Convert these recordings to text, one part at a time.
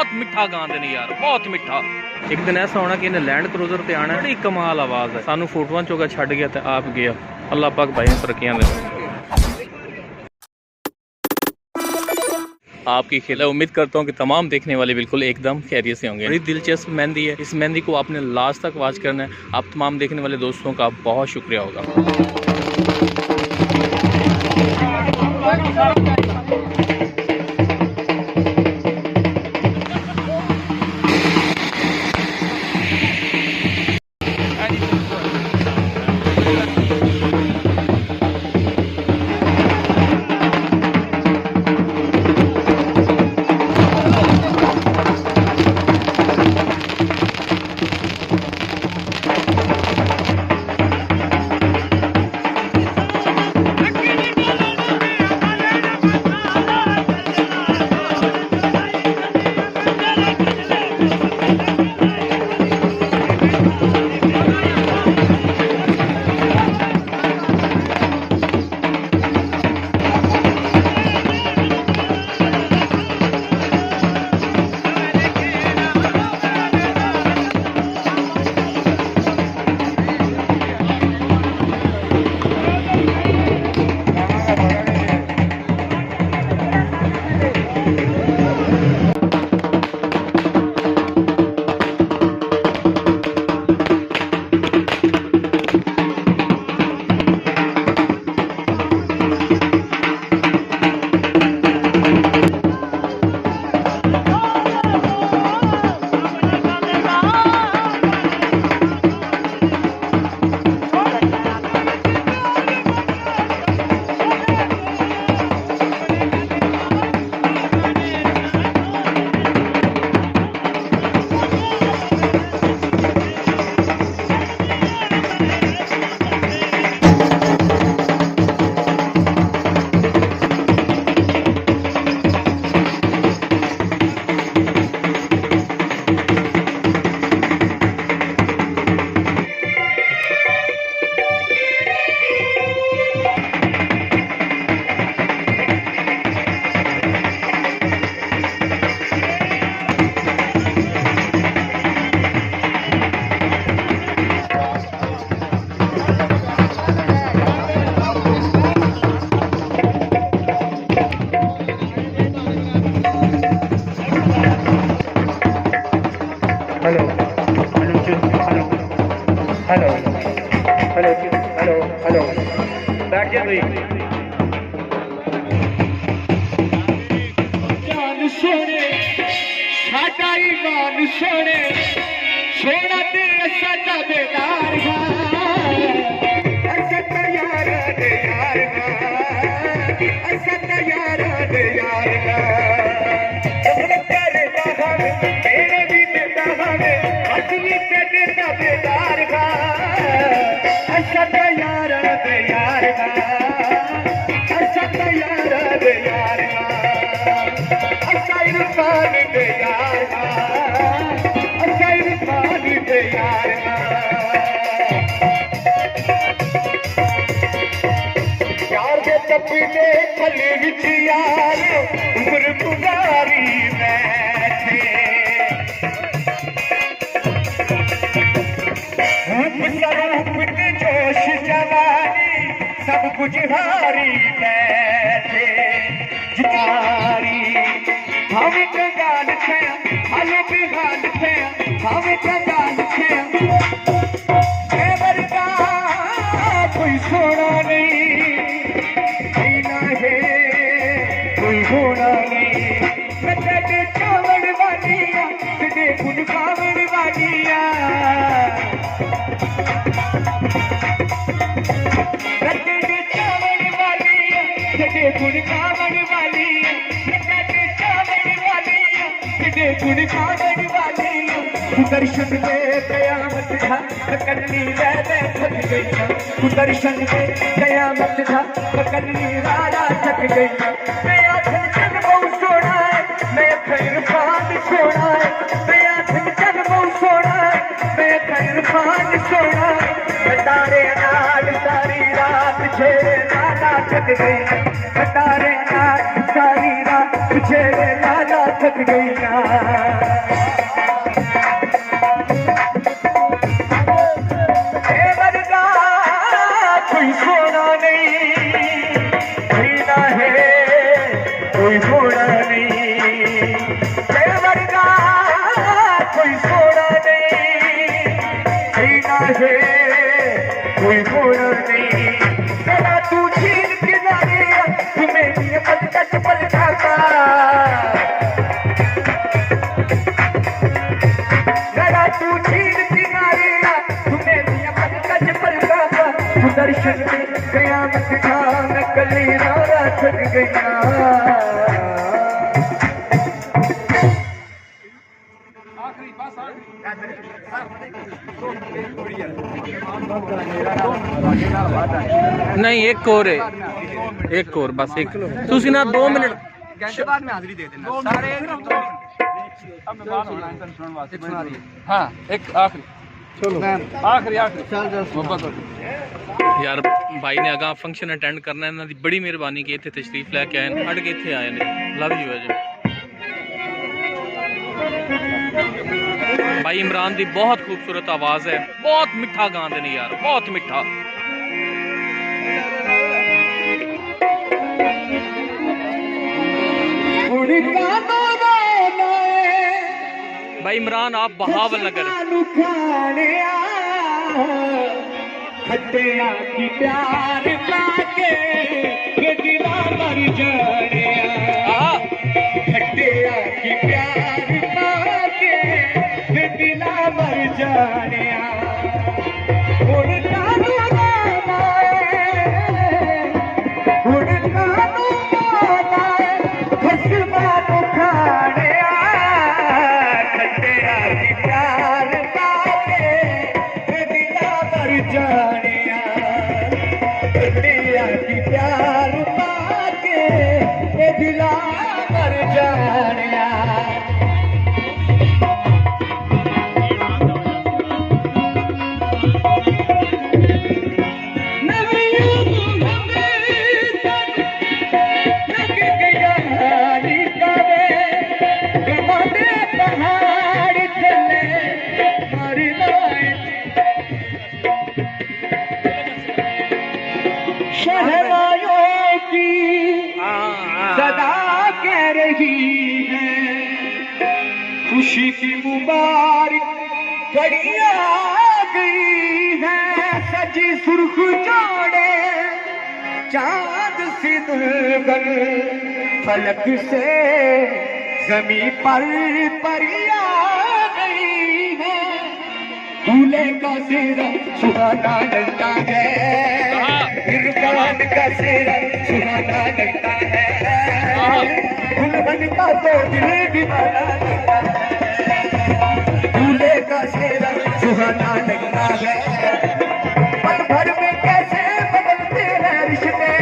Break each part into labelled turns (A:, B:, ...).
A: बहुत मिठा गाते हैं यार, बहुत मिठा। एक दिन ऐसा होना कि इन्हें लैंड क्रूजर ते आना, बड़ी कमाल आवाज़ है। सानू फोटोआं चोगा छड़ गया तो आप गया। अल्लाह पाक भाई तरक्कियां दे। आपकी खेला उम्मीद करता हूँ कि तमाम देखने वाले बिल्कुल एकदम खैरियत से होंगे। बड़ी दिलचस्प मेहंदी है, इस मेहंदी को आपने लास्ट तक वॉच करना है। आप तमाम देखने वाले दोस्तों का बहुत शुक्रिया होगा।
B: सब कुछ हारी बैठे जितारी हमें तो गान थे हमें भी गान थे हमें तो गान थे का कोई सोना नहीं ना है कोई होना नहीं मैं तेरे चावड़ वालिया तेरे गुण कावड़ वालिया गुण कावड़ वाली गुण कावड़ वाली दर्शन दे कयामत था कन्नी राधा थक गई दर्शन दे कयामत था कन्नी राधा थक गई नया धन बहुत सोना है नया खैर पान सोना है नया धन बहुत सोना है नया खैर पान सोना है तारे नाल सारी रात छेड़े लाला थक गई तारे नाल सारी रात छेड़े लाला थक गई ना वर्गा कोई सोना नहीं जीना है कोई सोना नहीं वर्गा कोई सोना नहीं जीना है कोई सोना नहीं तेरा तू झील किनारे तुम्हें ये पलकट पलटाता तेरा तू झील किनारे तुम्हें ये पलकट पलटाता तू दर्शन में कयामत का नकली नारा थक गया
A: नहीं एक और है, एक और बस एक तुसी ना 2 मिनट
C: घंटे बाद में हाजिरी दे देना सारे अब मैं बात होना है सुनने वास्ते हां एक आखिरी चलो आखिरी आखिरी चल मोहब्बत
A: यार भाई ने अगा फंक्शन अटेंड करना है इन्हां दी बड़ी मेहरबानी की इत्थे तशरीफ लेके आए हट के इत्थे आए ने लव यू है जी भाई इमरान दी बहुत खूबसूरत आवाज है बहुत मिठा गांदे ने यार बहुत मिठा भाई इमरान आप बहावल नगर
B: खट्टिया की प्यार पाके ये दिला मर जाने खट्टिया की प्यार पाके ये दिला मर जाने प्यार पाके ये दिला मर जाने शहनाइयों की सदा कह रही है खुशी की मुबारक घड़ी आ गई है सजी सुर्ख जोड़े चांद सी दुल्हन फलक से जमीन पर परिया गई है दूल्हे का सिरा सुहाना लगता है इरफान का सिरा सुहाना लगता है दुल्हन का तो दिल दीवाना लगता है दूल्हे का सिरा सुहाना लगता है पल भर में कैसे बदलते हैं रिश्ते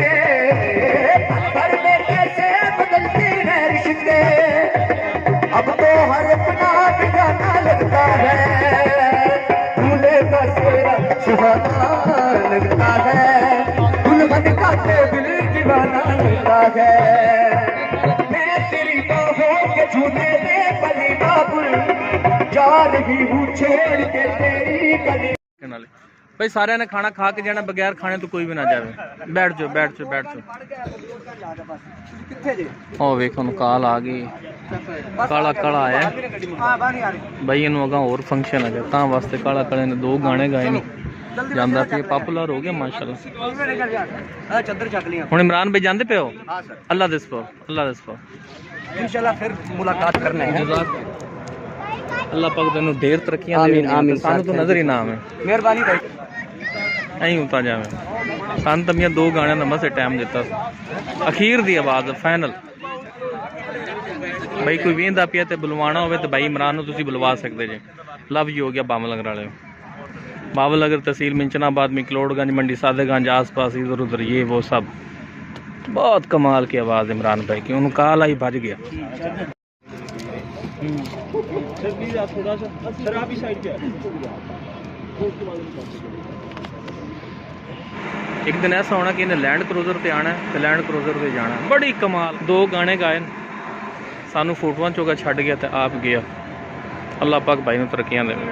B: पल भर में कैसे बदलते हैं रिश्ते अब तो हर अपना बिगाना लगता है दूल्हे का सिरा सुहाना लगता है दुल्हन का तो दिल दीवाना लगता है मैं तेरी बाहों के झूले में बली बाबुल जा रही हूँ छोड़ के तेरी गली
A: भाई सारे ने खाना खा के जाना बगैर खाने तो कोई भी ना जावे बैठ जाओ बैठ जाओ बैठ जाओ ओ वेखो नु काल आ गई काला काला आया भाई इनू अगा और फंक्शन है तां वास्ते काला काले ने 2 गाने गाए ने ਜਾਂਦਾ ਪਿਆ ਪਪੂਲਰ ਹੋ ਗਿਆ ਮਾਸ਼ਾਅੱਲਾ
C: चद्दर चक लिया
A: ਹੁਣ ਇਮਰਾਨ ਭਾਈ ਜਾਂਦੇ ਪਿਓ
C: हां सर
A: ਅੱਲਾ ਦੇ ਸਪੋਰ
C: इंशाल्लाह फिर मुलाकात करना है
A: ਅੱਲਾ ਪਾਕ ਤੈਨੂੰ ਢੇਰ ਤਰੱਕੀਆਂ ਦੇ
C: आमीन
A: ਸਾਨੂੰ ਤਾਂ ਨਜ਼ਰ ਹੀ ਨਾ ਆਵੇ
C: मेहरबानी भाई
A: ਐਂ ਉਤਾ ਜਾਵੇ ਸਾਨੂੰ ਤਾਂ ਮੀਆਂ 2 ਗਾਣਿਆਂ ਦਾ ਮਸੇ ਟਾਈਮ ਦਿੱਤਾ ਅਖੀਰ ਦੀ ਆਵਾਜ਼ ਫਾਈਨਲ भाई कोई वेंदा पिया ते बुलवाना होवे तो भाई इमरान नूं तुसीं बुलवा सकते जे लव यू हो गया बावलनगर वाले बावलनगर तहसील मिंचनाबाद मिकलोडगंज मंडी सादेगंज आस पास इधर उधर ये वो सब बहुत कमाल की आवाज़ इमरान भाई की उन्होंने काला ही भज गया एक दिन ऐसा होना कि इन्हें लैंड क्रूजर पे आना है तो लैंड क्रूजर पे जाना है बड़ी कमाल 2 गाने गाए सानू फोटोआं चोगा छड्ड गया ते आप गया। अल्लाह पाक भाई नूं तरक्कियां देवे।